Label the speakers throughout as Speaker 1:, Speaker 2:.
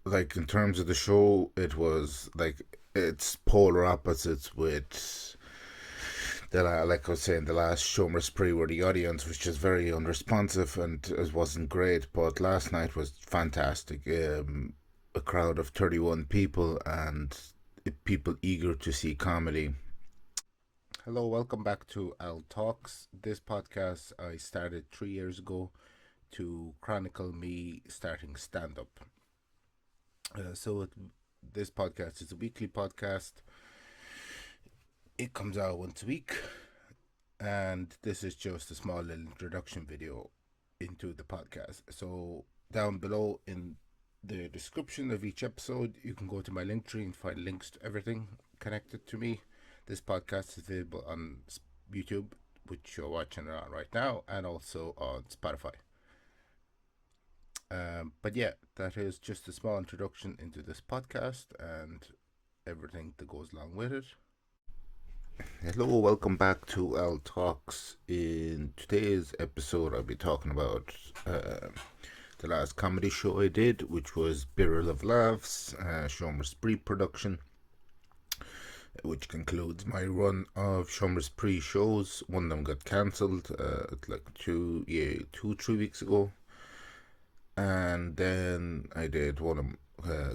Speaker 1: like in terms of the show, it was like it's polar opposites with like I was saying, the last show Spree where the audience was just very unresponsive and it wasn't great. But last night was fantastic. A crowd of 31 people and people eager to see comedy. Hello, welcome back to Al Talks. This podcast I started 3 years ago to chronicle me starting stand up. This podcast is a weekly podcast. It comes out once a week, and this is just a small little introduction video into the podcast. So down below in the description of each episode, you can go to my Linktree and find links to everything connected to me. This podcast is available on YouTube, which you're watching on right now, and also on Spotify. But yeah, that is just a small introduction into this podcast and everything that goes along with it. Hello, welcome back to Al Talks. In today's episode, I'll be talking about the last comedy show I did, which was Birrel of Laughs, Shomer Spree production, which concludes my run of Shomer Spree shows. One of them got cancelled like 3 weeks ago, and then I did one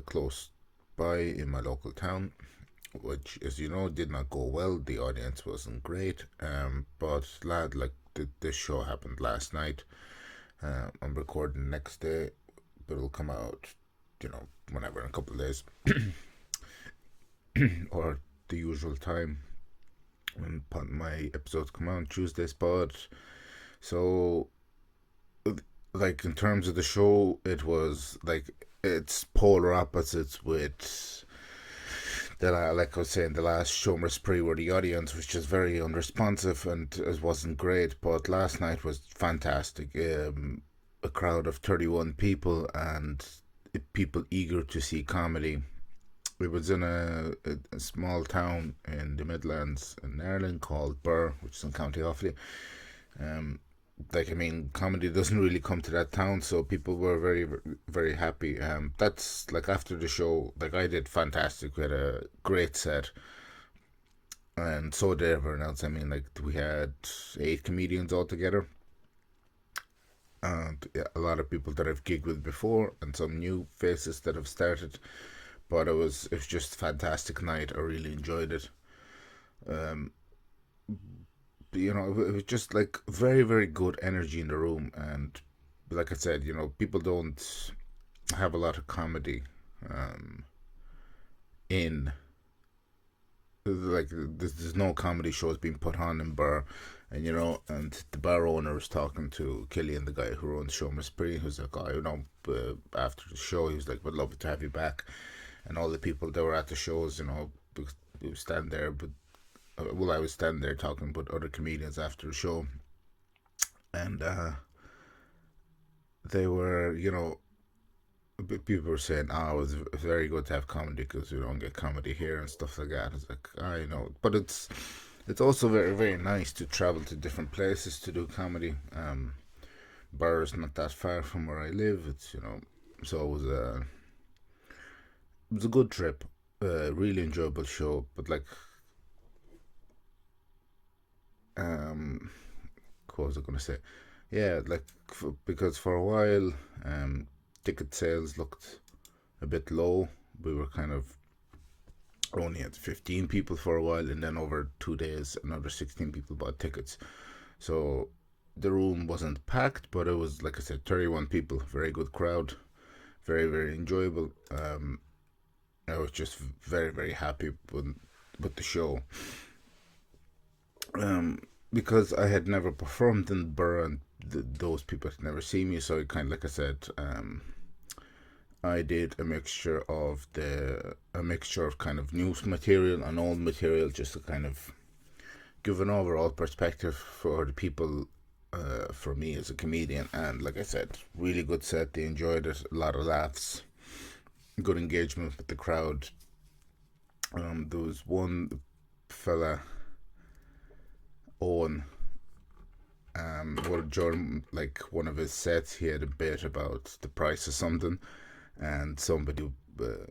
Speaker 1: close by in my local town, which, as you know, did not go well. The audience wasn't great, but this show happened last night. I'm recording the next day, but it'll come out, whenever, in a couple of days, or the usual time when my episodes come out on Tuesdays. But so, like in terms of the show, it was like it's polar opposites with like I was saying, the last show Spree where the audience was just very unresponsive and it wasn't great. But last night was fantastic. A crowd of 31 people and people eager to see comedy. It was in a small town in the Midlands in Ireland called Birr, which is in County Offaly. Comedy doesn't really come to that town, so people were very, very happy. That's like after the show, like I did fantastic. We had a great set, and so did everyone else. We had 8 comedians all together, and a lot of people that I've gigged with before, and some new faces that have started. But it was just a fantastic night. I really enjoyed it. It was just like very, very good energy in the room. And like I said, people don't have a lot of comedy in, like, there's no comedy shows being put on in Bar. And the bar owner was talking to Killian, the guy who runs Show Spree, who's a guy, after the show, he was like, "We'd love to have you back." And all the people that were at the shows, we would stand there, but I was standing there talking about other comedians after the show, and they were, people were saying, "Oh, it was very good to have comedy because we don't get comedy here and stuff like that." It's like, I know, but it's also very, very nice to travel to different places to do comedy. Bar is not that far from where I live. So it was a good trip, really enjoyable show. But like, what was I gonna say? Yeah, like because for a while, ticket sales looked a bit low. We were kind of only had 15 people for a while, and then over 2 days, another 16 people bought tickets. So the room wasn't packed, but it was, like I said, 31 people. Very good crowd, very, very enjoyable. I was just very, very happy with the show. Because I had never performed in Burr and those people had never seen me, so like I said, I did a mixture of kind of new material and old material, just to kind of give an overall perspective for the people, for me as a comedian. And like I said, really good set. They enjoyed it. A lot of laughs, good engagement with the crowd. There was one fella, Owen, during like one of his sets, he had a bit about the price of something, and somebody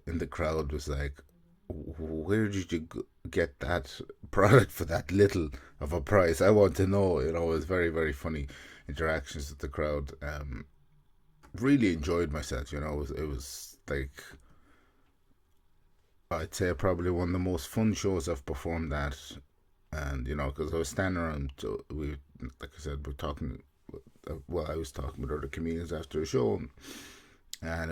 Speaker 1: in the crowd was like, where did you get that product for that little of a price? I want to know. It was very, very funny interactions with the crowd. Really enjoyed myself. It was like, I'd say probably one of the most fun shows I've performed at. And because I was standing around, like I said, we're talking. Well, I was talking with other comedians after the show, and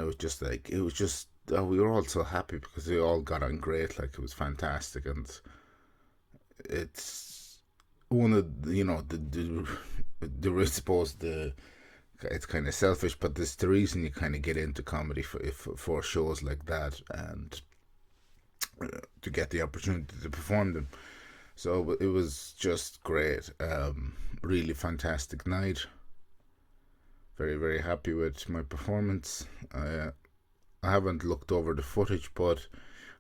Speaker 1: we were all so happy because they all got on great. Like, it was fantastic, and it's one of I suppose it's kind of selfish, but it's the reason you kind of get into comedy for shows like that, and to get the opportunity to perform them. So it was just great. Really fantastic night. Very, very happy with my performance. I haven't looked over the footage, but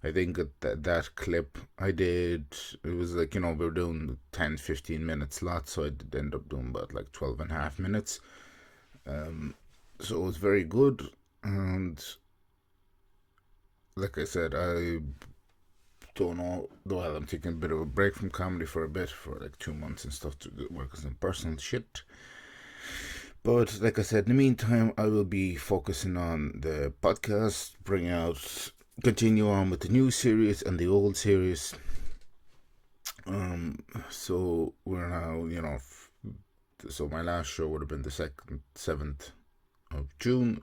Speaker 1: I think that clip I did, it was like, we were doing 10-15 minute slots, so I did end up doing about like 12.5 minutes. So it was very good, and like I said, I don't know, well, I'm taking a bit of a break from comedy for a bit, for like 2 months and stuff, to work on some personal shit. But like I said, in the meantime, I will be focusing on the podcast, continue on with the new series and the old series. So we're now, so my last show would have been the 7th of June.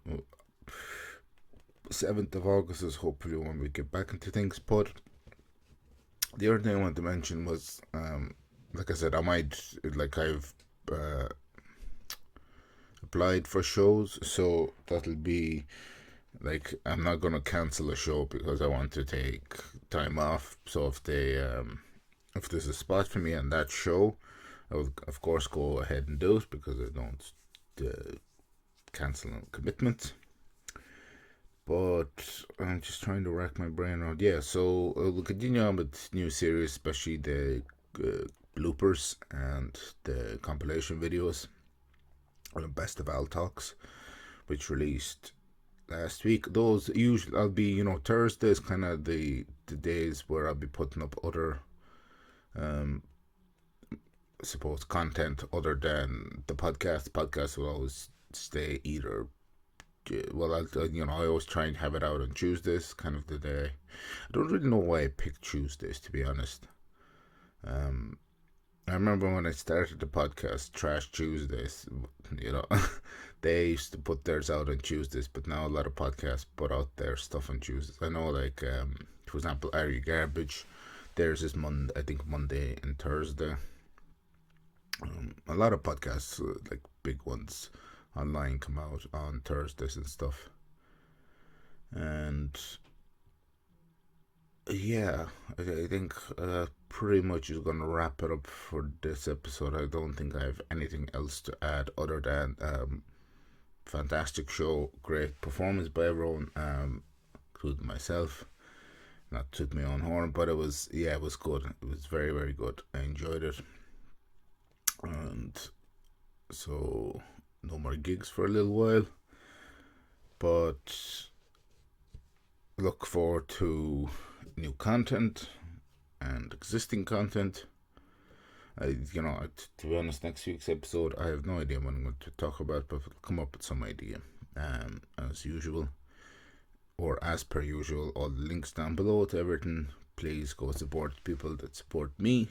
Speaker 1: 7th of August is hopefully when we get back into things. But the other thing I wanted to mention was, like I said, I've applied for shows, so that'll be like, I'm not gonna cancel a show because I want to take time off. So if there's a spot for me on that show, I will of course go ahead and do it, because I don't cancel a commitment. But I'm just trying to rack my brain around. Yeah, so we'll continue on with new series, especially the bloopers and the compilation videos. Best of Al Talks, which released last week. Those usually, I'll be, Thursdays kind of the days where I'll be putting up other I suppose content other than the podcast. Podcast will always stay either, well, I always try and have it out on Tuesdays, kind of the day. I don't really know why I picked Tuesdays, to be honest. I remember when I started the podcast, Trash Tuesdays, they used to put theirs out on Tuesdays, but now a lot of podcasts put out their stuff on Tuesdays. I know, like, for example, Are You Garbage? Theirs is I think Monday and Thursday. A lot of podcasts, like big ones online, come out on Thursdays and stuff. And yeah, I think pretty much is going to wrap it up for this episode. I don't think I have anything else to add other than fantastic show, great performance by everyone, including myself. Not to my own horn, but it was good. It was very, very good. I enjoyed it. And so, no more gigs for a little while, but look forward to new content and existing content. To be honest, next week's episode, I have no idea what I'm going to talk about, but I'll come up with some idea, as usual, or as per usual. All the links down below to everything. Please go support people that support me,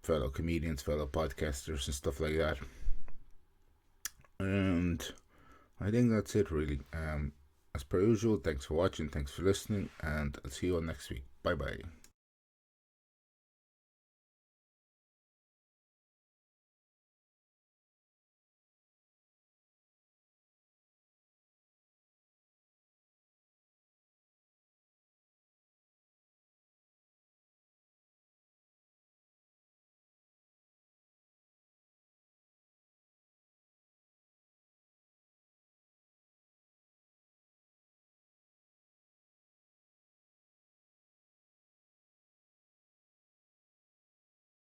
Speaker 1: fellow comedians, fellow podcasters, and stuff like that. And I think that's it, really. As per usual, thanks for watching, thanks for listening, and I'll see you all next week. Bye bye.